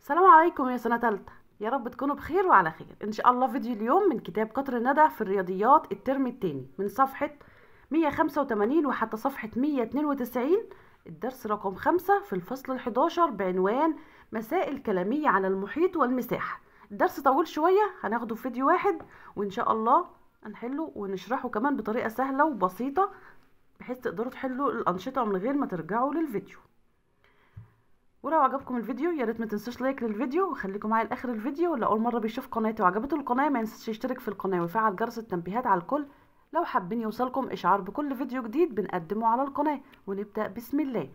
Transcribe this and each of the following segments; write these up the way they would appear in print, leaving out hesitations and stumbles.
السلام عليكم يا سنة تالتة. يا رب تكونوا بخير وعلى خير ان شاء الله. فيديو اليوم من كتاب قطر الندى في الرياضيات الترم الثاني من صفحة 185 وحتى صفحة 192. الدرس رقم 5 في الفصل ال11 بعنوان مسائل كلامية على المحيط والمساحة. الدرس طويل شوية، هناخده في فيديو واحد وان شاء الله هنحله ونشرحه كمان بطريقة سهلة وبسيطة بحيث تقدروا تحلوا الأنشطة من غير ما ترجعوا للفيديو. ولو عجبكم الفيديو يا ريت ما تنسوش لايك للفيديو وخليكم معايا لاخر الفيديو. واللي اول مره بيشوف قناتي وعجبته القناه ما ينساش يشترك في القناه ويفعل جرس التنبيهات على الكل لو حابين يوصلكم اشعار بكل فيديو جديد بنقدمه على القناه. ونبدا بسم الله.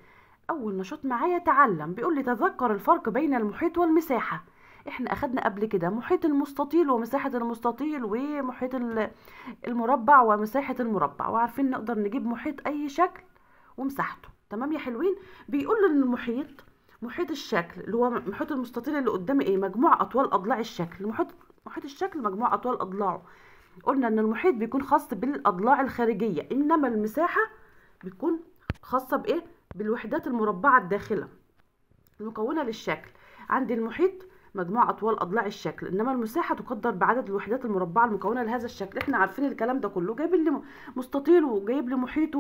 اول نشاط معايا تعلم، بيقول لي تذكر الفرق بين المحيط والمساحه. احنا اخدنا قبل كده محيط المستطيل ومساحه المستطيل ومحيط المربع ومساحه المربع، وعارفين نقدر نجيب محيط اي شكل ومساحته. تمام يا حلوين. بيقول ان المحيط محيط الشكل اللي هو محيط المستطيل اللي قدامي ايه؟ مجموع اطوال اضلاع الشكل. محيط الشكل مجموع اطوال اضلاعه. قلنا ان المحيط بيكون خاص بالاضلاع الخارجيه، انما المساحه بتكون خاصه بايه؟ بالوحدات المربعه الداخله المكونه للشكل. عندي المحيط مجموع اطوال اضلاع الشكل، انما المساحه تقدر بعدد الوحدات المربعه المكونه لهذا الشكل. احنا عارفين الكلام ده كله. جايب لي مستطيل وجايب لي محيطه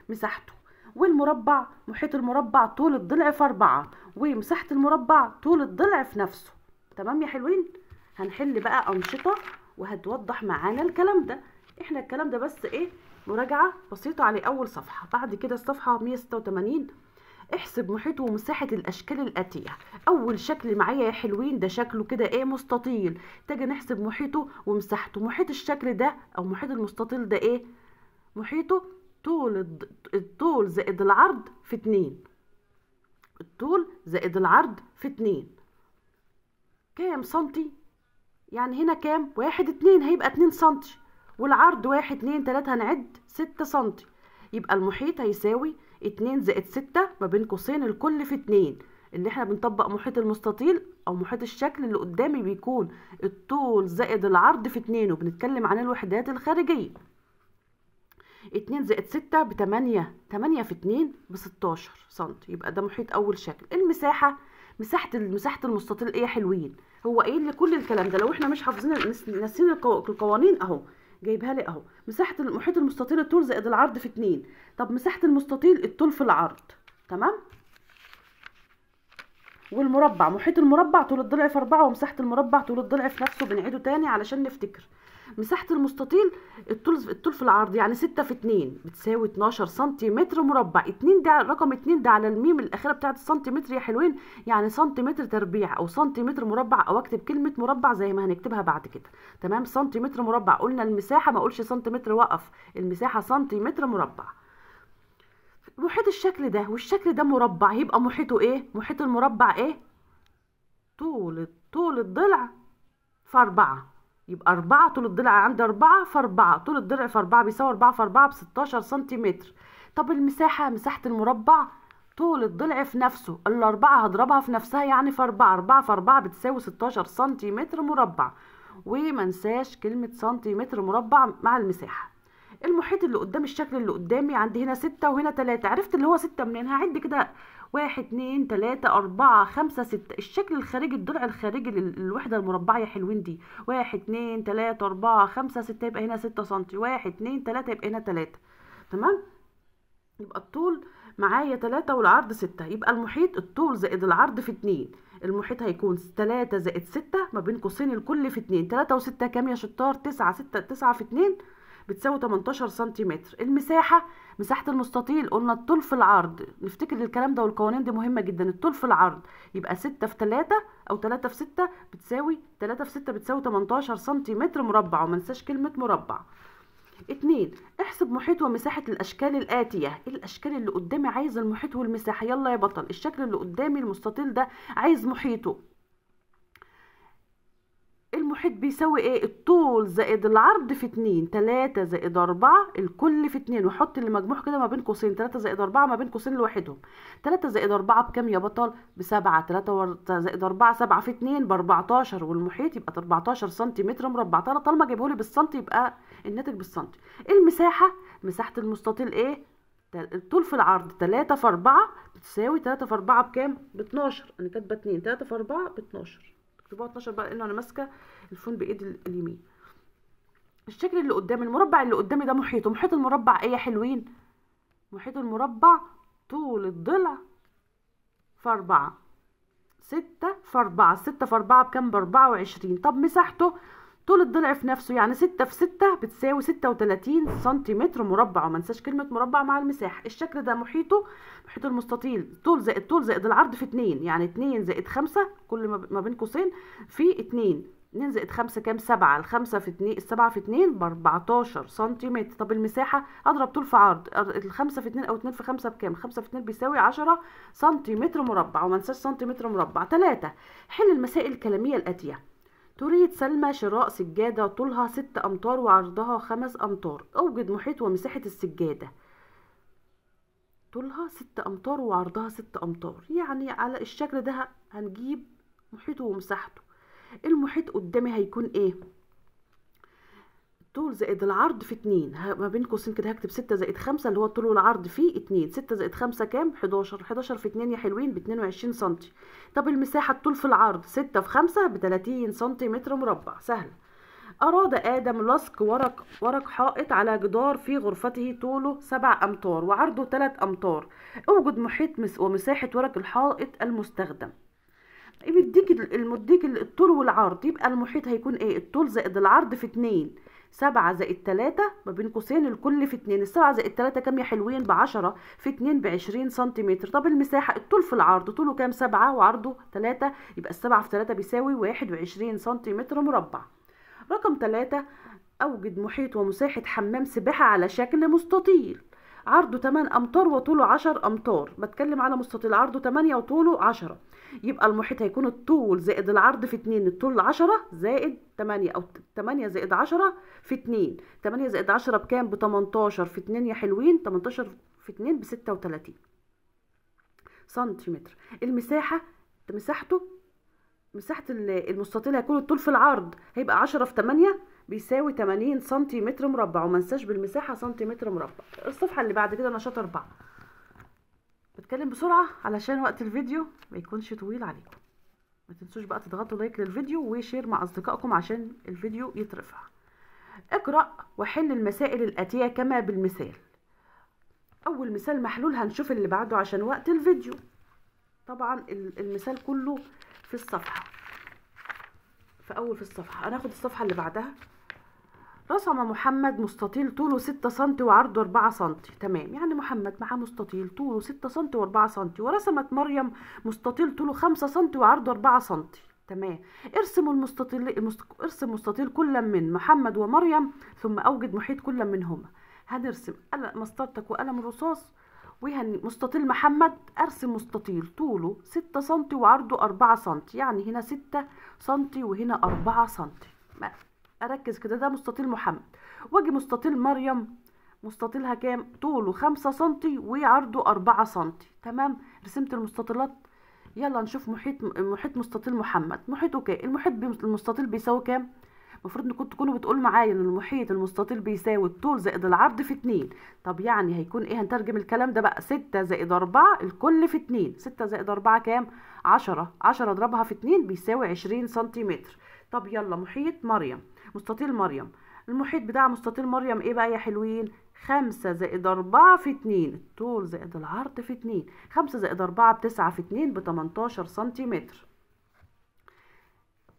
ومساحته. والمربع محيط المربع طول الضلع في 4 ومساحة المربع طول الضلع في نفسه. تمام يا حلوين. هنحل بقى أنشطة وهتوضح معانا الكلام ده. احنا الكلام ده بس ايه؟ مراجعة بسيطة على أول صفحة. بعد كده الصفحة 186 احسب محيطه ومساحة الأشكال الآتية. أول شكل معايا يا حلوين ده شكله كده ايه؟ مستطيل. تيجي نحسب محيطه ومساحته. محيط الشكل ده أو محيط المستطيل ده ايه؟ محيطه الطول زائد العرض في 2. الطول زائد العرض في 2 كام سنتي؟ يعني هنا كام؟ 1 2 هيبقى 2 سنتي، والعرض 1 2 3 هنعد 6 سنتي. يبقى المحيط هيساوي 2 زائد 6 ما بين قوسين الكل في 2. اللي احنا بنطبق محيط المستطيل او محيط الشكل اللي قدامي بيكون الطول زائد العرض في 2، وبنتكلم عن الوحدات الخارجية. 2 زائد 6 ب8، 8 في 2 ب16 سنتي. يبقى ده محيط اول شكل. المساحه مساحه المستطيل ايه يا حلوين؟ هو قايل لي كل الكلام ده. لو احنا مش حافظين ناسين القوانين اهو جايبها لي اهو. مساحه محيط المستطيل الطول زائد العرض في 2. طب مساحه المستطيل الطول في العرض. تمام. والمربع محيط المربع طول الضلع في 4 ومساحه المربع طول الضلع في نفسه. بنعيده تاني علشان نفتكر. مساحة المستطيل الطول في العرض يعني 6 في 2 بتساوي 12 سنتيمتر مربع. 2 ده رقم 2 ده على الميم الأخيرة بتاعت السنتيمتر يا حلوين، يعني سنتيمتر تربيع أو سنتيمتر مربع، أو أكتب كلمة مربع زي ما هنكتبها بعد كده. تمام. سنتيمتر مربع. قلنا المساحة ما أقولش سنتيمتر وقف، المساحة سنتيمتر مربع. محيط الشكل ده والشكل ده مربع، يبقى محيطه ايه؟ محيط المربع ايه؟ طول الضلع في 4. يبقى 4 طول الضلع عندي 4 في 4، طول الضلع في 4 بيساوي 4 في 4 ب16 سنتيمتر. طب المساحة مساحة المربع طول الضلع في نفسه، الأربعة هضربها في نفسها يعني في 4. 4 في 4 بتساوي 16 سنتيمتر مربع. ومنساش كلمة سنتيمتر مربع مع المساحة. المحيط اللي قدام الشكل اللي قدامي عندي هنا 6 وهنا 3. عرفت اللي هو 6 منين؟ هعد كده 1 2 3 4 5 6. الشكل الخارجي الضلع الخارجي للوحدة المربعة يا حلوين دي 1 2 3 4 5 6، يبقى هنا 6 سنتي. 1 2 3 يبقى هنا 3. تمام. يبقى الطول معايا 3 والعرض 6. يبقى المحيط الطول زائد العرض في 2. المحيط هيكون 3 زائد 6 ما بين قوسين الكل في 2. 3 و6 كام يا شطار؟ 9. 6 9 في 2 بتساوي 18 سنتيمتر. المساحة مساحة المستطيل قلنا الطول في العرض. نفتكر الكلام ده والقوانين دي مهمة جدا. الطول في العرض يبقى 6 في 3 أو 3 في 6 بتساوي 3 في 6 بتساوي 18 سنتيمتر مربع، ومنساش كلمة مربع. 2. احسب محيط ومساحة الأشكال الآتية. الأشكال اللي قدامي عايز المحيط والمساحة. يلا يا بطل. الشكل اللي قدامي المستطيل ده عايز محيطه. المحيط بيساوي ايه؟ الطول زائد العرض في 2. 3 زائد 4 الكل في 2، وحط اللي مجموع كده ما بين قوسين. 3 زائد 4 ما بين قوسين لوحدهم. 3 زائد 4 بكام يا بطل؟ ب7. 3 زائد 4 7 في 2 ب14، والمحيط يبقى 14 سنتيمتر مربع. طالما جايبهولي بالسنتي يبقى الناتج بالسنتي. المساحة مساحة المستطيل ايه؟ الطول في العرض 3 في 4 بتساوي 3 في 4 بكام؟ ب 12. انا كاتبه 2، 3 في 4 ب 12. اكتبوها 12 بقى لان انا ماسكه الفون بايد اليمين. الشكل اللي قدامي، المربع اللي قدامي ده محيطه. محيط المربع ايه يا حلوين؟ محيط المربع طول الضلع في 4، 6 في 4. 6 في 4 بكام؟ ب 24. طب مساحته طول الضلع في نفسه، يعني 6 في 6 بتساوي 36 سنتيمتر مربع. وما ننساش كلمة مربع مع المساحة. الشكل ده محيط المستطيل طول زائد العرض في 2، يعني 2 زائد 5 كل ما بين قوسين في 2. 2 زائد 5 كام؟ 7. الخمسة في 2، السبعة في 2 ب 14 سنتيمتر. طب المساحة اضرب طول في عرض، الخمسة في 2 او 2 في 5 بكام؟ 5 في 2 بيساوي 10 سنتيمتر مربع. وما ننساش سنتيمتر مربع. 3. حل المسائل الكلامية الآتية. تريد سلمى شراء سجادة طولها 6 أمتار وعرضها 5 أمتار. أوجد محيط ومساحة السجادة. طولها 6 أمتار وعرضها 6 أمتار، يعني على الشكل ده هنجيب محيطه ومساحته. المحيط قدامي هيكون ايه؟ طول زائد العرض في 2، ما بين قوسين كده هكتب 6 زائد 5 اللي هو الطول والعرض في 2. 6 زائد 5 كام؟ 11. 11 في 2 يا حلوين ب 22 سنتي. طب المساحة الطول في العرض 6 في 5 ب 30 سنتيمتر مربع. سهل. أراد آدم لصق ورق حائط على جدار في غرفته طوله 7 أمتار وعرضه 3 أمتار. اوجد محيط ومساحة ورق الحائط المستخدم. مديك الطول والعرض، يبقى المحيط هيكون ايه؟ الطول زائد العرض في 2. 7 زائد 3 ما بين قوسين الكل في 2. ال7 زائد 3 كام يا حلوين؟ ب10 في 2 ب20 سنتيمتر. طب المساحة الطول في العرض طوله كام؟ 7 وعرضه 3، يبقى ال7 في 3 بيساوي 21 سنتيمتر مربع. رقم 3. أوجد محيط ومساحة حمام سباحة على شكل مستطيل عرضه 8 أمتار وطوله 10 أمتار. بتكلم على مستطيل عرضه 8 وطوله 10، يبقى المحيط هيكون الطول زائد العرض في 2. الطول 10 زائد 8 أو 8 زائد 10 في 2. 8 زائد 10 بكام؟ ب 18 في 2 يا حلوين. 18 في 2 ب 36 سنتيمتر. مساحة المستطيل هيكون الطول في العرض هيبقى 10 في 8 بيساوي 80 سنتيمتر مربع. وما ننساش بالمساحة سنتيمتر مربع. الصفحة اللي بعد كده نشاط 4. بتكلم بسرعة علشان وقت الفيديو ما يكونش طويل عليكم. ما تنسوش بقى تضغطوا لايك للفيديو وشير مع أصدقائكم عشان الفيديو يترفع. اقرأ وحل المسائل الآتية كما بالمثال. أول مثال محلول، هنشوف اللي بعده عشان وقت الفيديو. طبعا المثال كله في الصفحة، في الصفحة. هناخد الصفحة اللي بعدها. رسم محمد مستطيل طوله 6 سم وعرضه 4 سم. تمام، يعني محمد معاه مستطيل طوله 6 سم و4 سم، ورسمت مريم مستطيل طوله 5 سم وعرضه 4 سم. تمام. ارسم مستطيل كل من محمد ومريم ثم اوجد محيط كل منهما. هنرسم مسطرتك وقلم الرصاص. مستطيل محمد، ارسم مستطيل طوله 6 سم وعرضه 4 سم، يعني هنا 6 سم وهنا 4 سم. اركز كده، ده مستطيل محمد. واجي مستطيل مريم، مستطيلها كام؟ طوله 5 سم وعرضه 4 سم. تمام، رسمت المستطيلات. يلا نشوف محيط مستطيل محمد. محيطه كام؟ المستطيل بيساوي كام؟ المفروض انكم تكونوا بتقولوا معايا ان المحيط المستطيل بيساوي الطول زائد العرض في 2. طب يعني هيكون ايه؟ هنترجم الكلام ده بقى. 6 زائد 4 الكل في 2. 6 زائد 4 كام؟ 10. 10 اضربها في 2 بيساوي 20 سنتيمتر. طب يلا محيط مريم، مستطيل مريم. المحيط بتاع مستطيل مريم ايه بقى يا حلوين؟ 5 زائد 4 في 2. الطول زائد العرض في 2. 5 زائد 4 ب9 في 2 ب 18 سنتيمتر.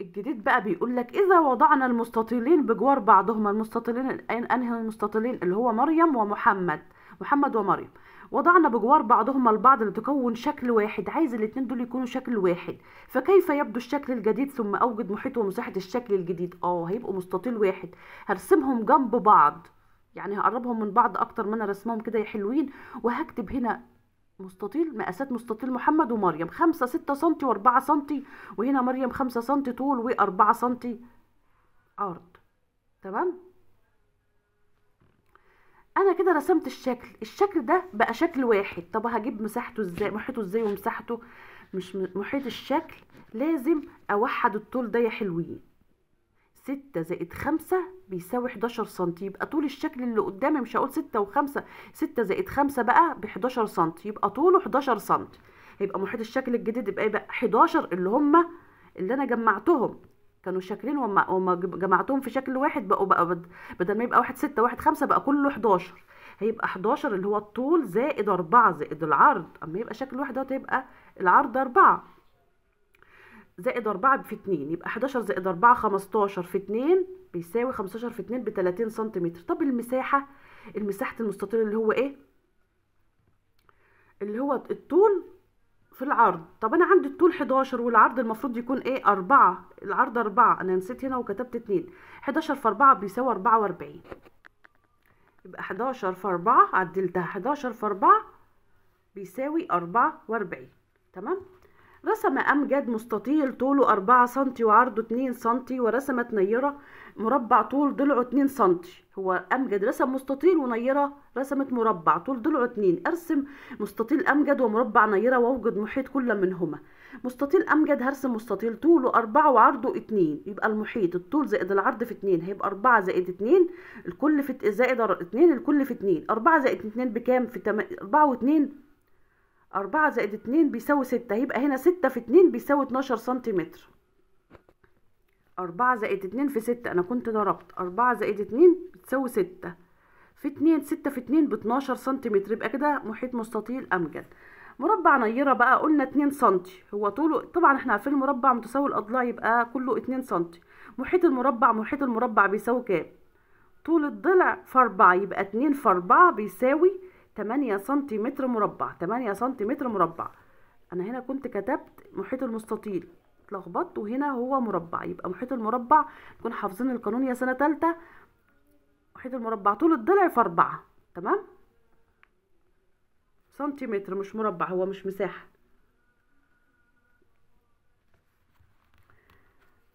الجديد بقى بيقول لك إذا وضعنا المستطيلين بجوار بعضهما. المستطيلين أنهي المستطيلين؟ اللي هو مريم ومحمد، محمد ومريم. وضعنا بجوار بعضهما البعض لتكون شكل واحد. عايز الاتنين دول يكونوا شكل واحد، فكيف يبدو الشكل الجديد؟ ثم أوجد محيط ومساحة الشكل الجديد. هيبقوا مستطيل واحد. هرسمهم جنب بعض، يعني هقربهم من بعض أكتر ما أنا رسمهم كده يا حلوين. وهكتب هنا مستطيل، مقاسات مستطيل محمد ومريم 5 6 سم و4 سم، وهنا مريم 5 سم طول و4 سم عرض. تمام، انا كده رسمت الشكل ده بقى شكل واحد. طب هجيب مساحته ازاي؟ محيطه ازاي ومساحته؟ مش محيط الشكل، لازم اوحد الطول ده يا حلوين. 6 زائد 5 بيساوي 11 سنتي. يبقى طول الشكل اللي قدامي، مش هقول 6 و5، 6 زائد 5 بقى ب 11 سنتي، يبقى طوله 11 سنتي. هيبقى محيط الشكل الجديد يبقى 11 اللي هم اللي انا جمعتهم، كانوا شكلين وما جمعتهم في شكل واحد بقى بدل ما يبقى واحد 6 واحد 5 بقى كله 11. هيبقى 11 اللي هو الطول زائد 4 زائد العرض. اما يبقى شكل واحد دوت هيبقى العرض 4 زائد 4 في 2، يبقى 11 زائد 4 15 في 2 بيساوي 15 في 2 ب 30 سنتيمتر. طب المساحة، المساحة المستطيل اللي هو ايه؟ اللي هو الطول في العرض. طب انا عندي الطول 11 والعرض المفروض يكون ايه؟ 4. العرض 4، انا نسيت هنا وكتبت 2. 11 في 4 بيساوي 44. يبقى 11 في 4 عدلتها، 11 في 4 بيساوي 44. تمام. رسم أمجد مستطيل طوله 4 سنتي وعرضه 2 سنتي، ورسمت نيرة مربع طول ضلعه 2 سنتي. هو أمجد رسم مستطيل ونيرة رسمت مربع طول ضلعه 2. ارسم مستطيل أمجد ومربع نيرة واوجد محيط كل منهما. مستطيل أمجد هرسم مستطيل طوله 4 وعرضه 2، يبقى المحيط الطول زائد العرض في 2، هيبقى 4 زائد 2 الكل في زائد 2 الكل في 2. 4 زائد 2 بكام؟ في 4 و2، 4 زائد 2 بيساوي 6. هيبقى هنا 6 في 2 بيساوي 12 سنتيمتر. 4 زائد 2 في 6، أنا كنت ضربت 4 زائد 2 بتساوي 6 في 2، 6 في 2 ب 12 سنتيمتر. يبقى كده محيط مستطيل أمجد. مربع نيرة بقى قلنا 2 سنتي، هو طوله طبعا احنا عارفين المربع متساوي الأضلاع يبقى كله 2 سنتي. محيط المربع بيساوي كام؟ طول الضلع في 4، يبقى 2 في 4 بيساوي 8 سنتيمتر مربع. 8 سنتيمتر مربع. انا هنا كنت كتبت محيط المستطيل اتلخبطت، وهنا هو مربع. يبقى محيط المربع نكون حافظين القانون يا سنة تالتة. محيط المربع طول الضلع في 4. تمام. سنتيمتر مش مربع، هو مش مساحة.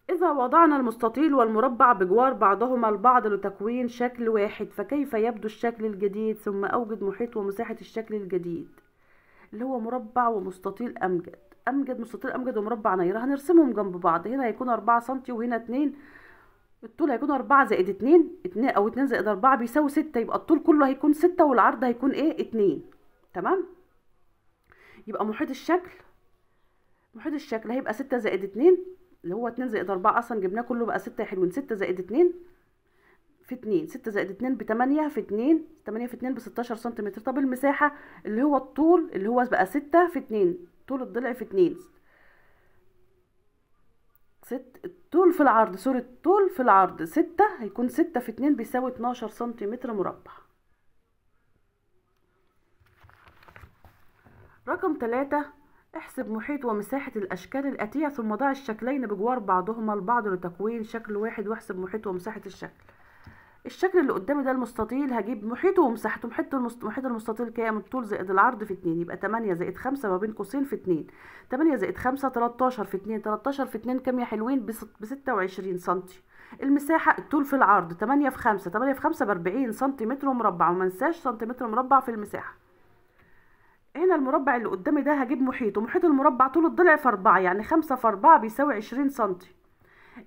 إذا وضعنا المستطيل والمربع بجوار بعضهما البعض لتكوين شكل واحد، فكيف يبدو الشكل الجديد؟ ثم أوجد محيط ومساحة الشكل الجديد اللي هو مربع ومستطيل أمجد. مستطيل أمجد ومربع نيرة هنرسمهم جنب بعض. هنا هيكون 4 سنتي وهنا 2. الطول هيكون 4 زائد 2 أو 2 زائد 4 بيساوي 6. يبقى الطول كله هيكون 6 والعرض هيكون ايه؟ 2. تمام. يبقى محيط الشكل هيبقى 6 زائد 2 اللي هو 2 زائد 4 اصلا جبناه كله بقى 6 يا حلوين. 6 زائد 2 في 2، 6 زائد 2 ب 8 في 2، 8 في 2 ب 16 سنتيمتر. طب المساحة اللي هو الطول اللي هو بقى 6 في 2، طول الضلع في 2، الطول في العرض الطول في العرض 6، هيكون 6 في 2 بيساوي 12 سنتيمتر مربع. رقم 3، احسب محيط ومساحة الأشكال الآتية ثم ضع الشكلين بجوار بعضهما البعض لتكوين شكل واحد، واحسب محيط ومساحة الشكل. الشكل اللي قدامي ده المستطيل، هجيب محيطه ومساحته. محيط المستطيل كام؟ الطول زائد العرض في 2، يبقى 8 زائد 5 ما بين قوسين في 2. 8 زائد 5 13 في 2، 13 في 2 كام يا حلوين؟ ب 26 سنتي. المساحة الطول في العرض 8 في 5، 8 في 5 ب 40 سنتيمتر مربع، وما ننساش سنتيمتر مربع في المساحة. هنا المربع اللي قدامي ده هجيب محيطه. محيط المربع طول الضلع في 4، يعني 5 في 4 بيساوي 20 سنتي.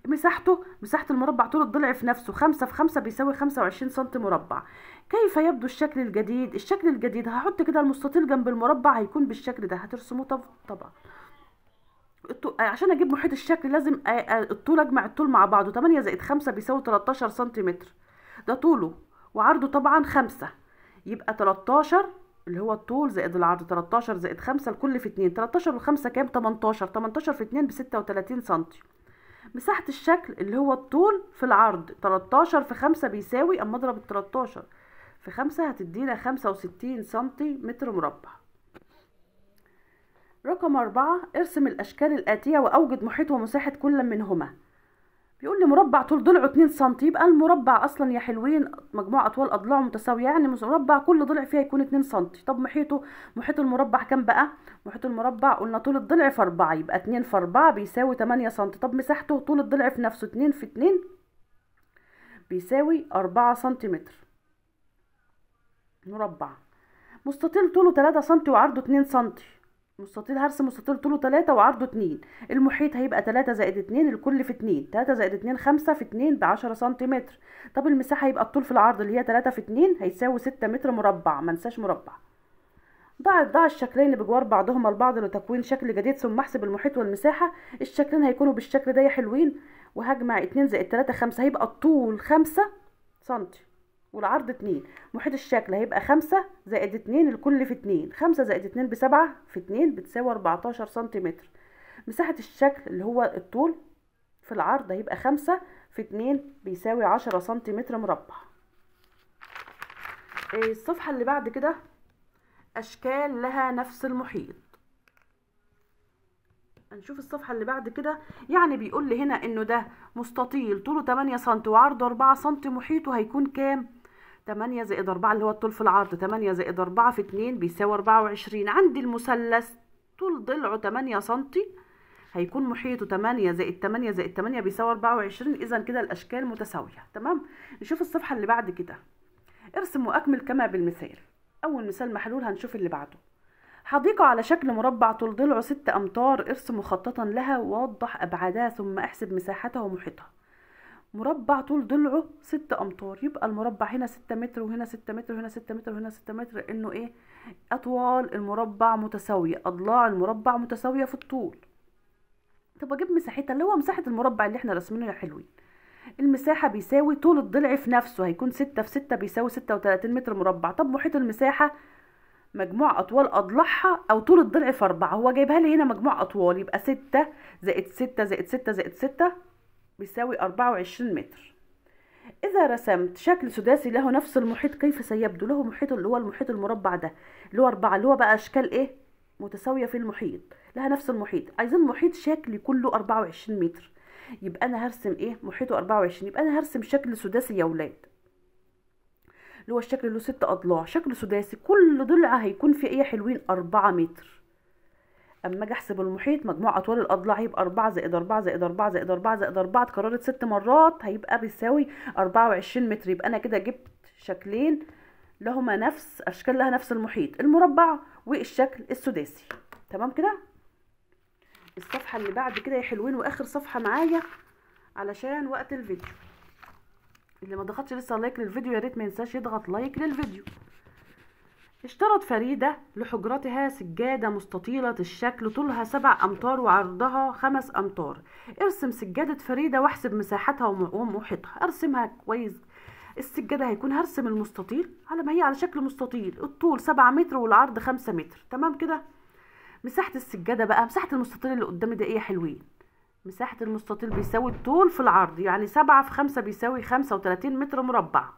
مساحة المربع طول الضلع في نفسه 5 في 5 بيساوي 25 سنتي مربع. كيف يبدو الشكل الجديد؟ الشكل الجديد هحط كده المستطيل جنب المربع هيكون بالشكل ده. هترسموه طبعا. عشان اجيب محيط الشكل لازم الطول اجمع الطول مع بعضه. 8 زائد 5 بيساوي 13 سنتيمتر، ده طوله، وعرضه طبعا 5، يبقى 13 اللي هو الطول زائد العرض. 13 زائد 5 الكل في 2، 13 و5 كام؟ 18. 18 في 2 ب 36 سنتي. مساحة الشكل اللي هو الطول في العرض 13 في 5 بيساوي، اما اضرب ال 13 في 5 هتدينا 65 سنتيمتر مربع. رقم 4، ارسم الاشكال الاتية واوجد محيط ومساحة كل منهما. بيقول لي مربع طول ضلعه 2 سم، يبقى المربع اصلا يا حلوين مجموع اطوال اضلاعه متساويه، يعني مربع كل ضلع فيها يكون 2 سم. طب محيط المربع كام بقى؟ محيط المربع قلنا طول الضلع في 4، يبقى 2 في 4 بيساوي 8 سم. طب مساحته طول الضلع في نفسه 2 في 2 بيساوي 4 سنتيمتر مربع. مستطيل طوله 3 سم وعرضه 2 سم، مستطيل هرسم مستطيل طوله 3 وعرضه 2. المحيط هيبقى 3 زائد 2 الكل في 2. 3 زائد 2 5 في 2 ب10 سنتيمتر. طب المساحة هيبقى الطول في العرض اللي هي 3 في 2 هيساوي 6 متر مربع. منساش مربع. ضع الشكلين بجوار بعضهما البعض لتكوين شكل جديد، ثم احسب المحيط والمساحة. الشكلين هيكونوا بالشكل ده يا حلوين. وهجمع 2 زائد 3 5. هيبقى الطول 5 سنتي والعرض 2. محيط الشكل هيبقى 5 زائد 2 الكل في 2. 5 زائد 2 ب7 في 2 بتساوي 14 سنتيمتر. مساحة الشكل اللي هو الطول في العرض هيبقى 5 في 2 بيساوي 10 سنتيمتر مربع. الصفحة اللي بعد كده أشكال لها نفس المحيط. هنشوف الصفحة اللي بعد كده. يعني بيقول لي هنا إنه ده مستطيل طوله 8 سم وعرضه 4 سم. محيطه هيكون كام؟ 8 زائد 4 اللي هو الطول في العرض. 8 زائد 4 في 2 بيساوي 24. عندي المثلث طول ضلعه 8 سم هيكون محيطه 8 زائد 8 زائد 8 بيساوي 24. إذا كده الأشكال متساوية. تمام. نشوف الصفحة اللي بعد كده. ارسم وأكمل كما بالمثال. أول مثال محلول. هنشوف اللي بعده. حديقة على شكل مربع طول ضلعه 6 أمتار. ارسم مخططا لها ووضح أبعادها ثم احسب مساحتها ومحيطها. مربع طول ضلعه 6 أمتار يبقى المربع هنا 6 متر وهنا 6 متر وهنا 6 متر وهنا 6 متر. إنه إيه؟ أطوال المربع متساوية، أضلاع المربع متساوية في الطول. طب أجيب مساحتها اللي هو مساحة المربع اللي احنا راسمينه يا حلوين. المساحة بيساوي طول الضلع في نفسه هيكون 6 في 6 بيساوي 36 متر مربع. طب محيط المساحة مجموع أطوال أضلاعها أو طول الضلع في 4. هو جايبها لي هنا مجموع أطوال يبقى 6 زائد 6 زائد 6 زائد 6 بيساوي 24 متر. إذا رسمت شكل سداسي له نفس المحيط كيف سيبدو؟ له محيط اللي هو المحيط المربع ده اللي هو 4 اللي هو بقى أشكال إيه؟ متساوية في المحيط. لها نفس المحيط. عايزين محيط شكل كله 24 متر. يبقى أنا هرسم إيه؟ محيطه 24. يبقى أنا هرسم شكل سداسي يا ولاد اللي هو الشكل اللي له 6 أضلاع. شكل سداسي كل ضلع هيكون فيه ايه حلوين؟ 4 متر. اما اجي احسب المحيط مجموع اطوال الاضلاع هيبقى 4 زائد 4 زائد 4 زائد 4 زائد 4 اتكررت 6 مرات هيبقى بيساوي 24 متر. يبقى انا كده جبت شكلين لهما نفس اشكال لها نفس المحيط، المربع والشكل السداسي. تمام كده. الصفحة اللي بعد كده يا حلوين واخر صفحة معايا علشان وقت الفيديو. اللي ما ضغطش لسه لايك للفيديو يا ريت ما ينساش يضغط لايك للفيديو. اشترت فريدة لحجرتها سجادة مستطيلة الشكل طولها 7 أمتار وعرضها 5 أمتار. ارسم سجادة فريدة واحسب مساحتها ومحيطها. ارسمها كويس. السجادة هيكون هرسم المستطيل على ما هي على شكل مستطيل. الطول 7 متر والعرض 5 متر. تمام كده. مساحة السجادة بقى، مساحة المستطيل اللي قدامي ده ايه يا حلوين؟ مساحة المستطيل بيساوي الطول في العرض، يعني 7 في 5 بيساوي 35 متر مربع.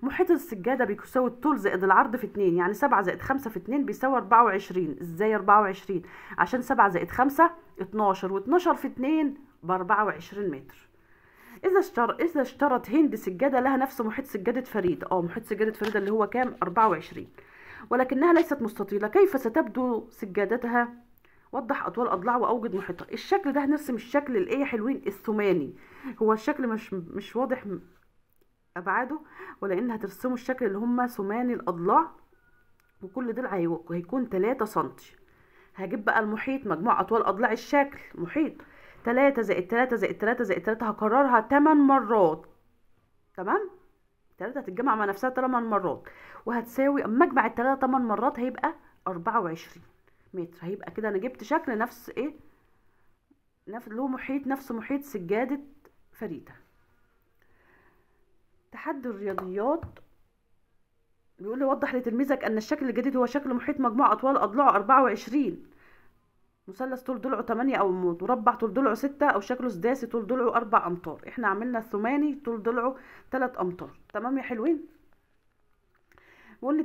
محيط السجادة بيساوي الطول زائد العرض في 2، يعني 7 زائد 5 في 2 بيساوي 24. ازاي 24؟ عشان 7 زائد 5 12 و12 في 2 ب 24 متر. إذا اشترت هند سجادة لها نفس محيط سجادة فريدة. محيط سجادة فريدة اللي هو كام؟ 24، ولكنها ليست مستطيلة. كيف ستبدو سجادتها؟ وضح أطوال أضلاع وأوجد محيطها. الشكل ده هنرسم الشكل الإيه يا حلوين؟ الثماني. هو الشكل مش واضح أبعاده، ولأن هترسموا الشكل اللي هما ثماني الأضلاع وكل ضلع هيكون 3 سنتي. هجيب بقى المحيط مجموع أطوال أضلاع الشكل. محيط 3 زائد 3 زائد 3 زائد 3 هكررها 8 مرات. تمام. 3 هتتجمع مع نفسها 8 مرات وهتساوي اما اجمع ال3 8 مرات هيبقى 24 متر. هيبقى كده انا جبت شكل نفس ايه؟ نفس له محيط نفس محيط سجادة فريدة. تحدي الرياضيات بيقول لي وضح لتلميذك ان الشكل الجديد هو شكل محيط مجموع اطوال اضلاعه 24، مثلث طول ضلعه 8 او مربع طول ضلعه 6 او شكله سداسي طول ضلعه 4 امتار. احنا عملنا الثماني طول ضلعه 3 امتار. تمام يا حلوين. بيقول لي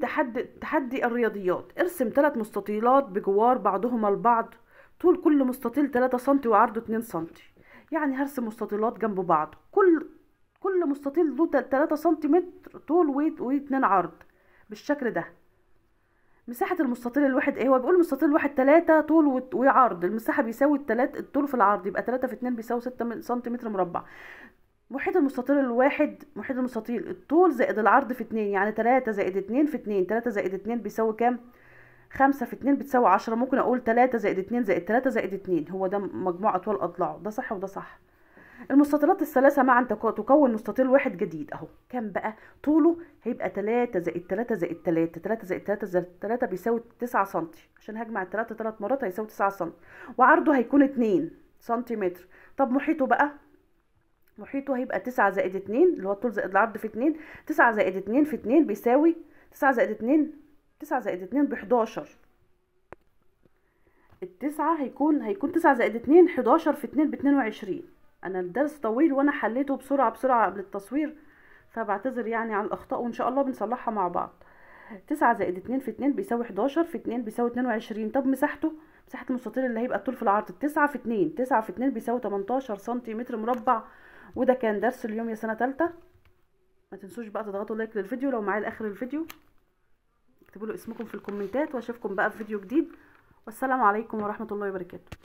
تحدي الرياضيات. ارسم 3 مستطيلات بجوار بعضهما البعض. طول كل مستطيل 3 سم وعرضه 2 سم. يعني هرسم مستطيلات جنب بعض. كل مستطيل له 3 سنتيمتر طول و2 عرض بالشكل ده. مساحة المستطيل الواحد ايه؟ هو بيقول المستطيل الواحد 3 طول وعرض. المساحة بيساوي الطول في العرض، يبقى 3 في 2 بيساوي 6 سنتيمتر مربع. محيط المستطيل الواحد، محيط المستطيل الطول زائد العرض في 2، يعني 3 زائد 2 في 2. 3 زائد 2 بيساوي كام؟ 5 في 2 بتساوي 10. ممكن اقول 3 زائد 2 زائد 3 زائد 2، هو ده مجموع اطوال اضلاعه، ده صح وده صح. المستطيلات الثلاثة معا تكون مستطيل واحد جديد اهو. كام بقى طوله؟ هيبقى 3 زائد 3 زائد 3، 3 زائد 3 زائد 3 بيساوي 9 سم، عشان هجمع التلاتة 3 مرات هيساوي 9 سم. وعرضه هيكون 2 سنتيمتر. طب محيطه بقى، محيطه هيبقى 9 زائد 2 اللي هو الطول زائد العرض في 2، 9 زائد 2 في 2 بيساوي 9 زائد 2، 9 زائد 2 ب 11. التسعة هيكون 9 زائد 2 11 في 2 ب 22. انا الدرس طويل وانا حليته بسرعة بسرعة قبل التصوير، فبعتذر يعني عن الاخطاء، وان شاء الله بنصلحها مع بعض. 9 زائد 2 في 2 بيساوي 11 في 2 بيساوي 22. طب مساحته، مساحة المستطيل اللي هيبقى الطول في العرض 9 في 2، 9 في 2 بيساوي 18 سنتيمتر مربع. وده كان درس اليوم يا سنة تالتة. ما تنسوش بقى تضغطوا لايك للفيديو لو معايا لاخر الفيديو، اكتبوا له اسمكم في الكومنتات، واشوفكم بقى في فيديو جديد، والسلام عليكم ورحمة الله وبركاته.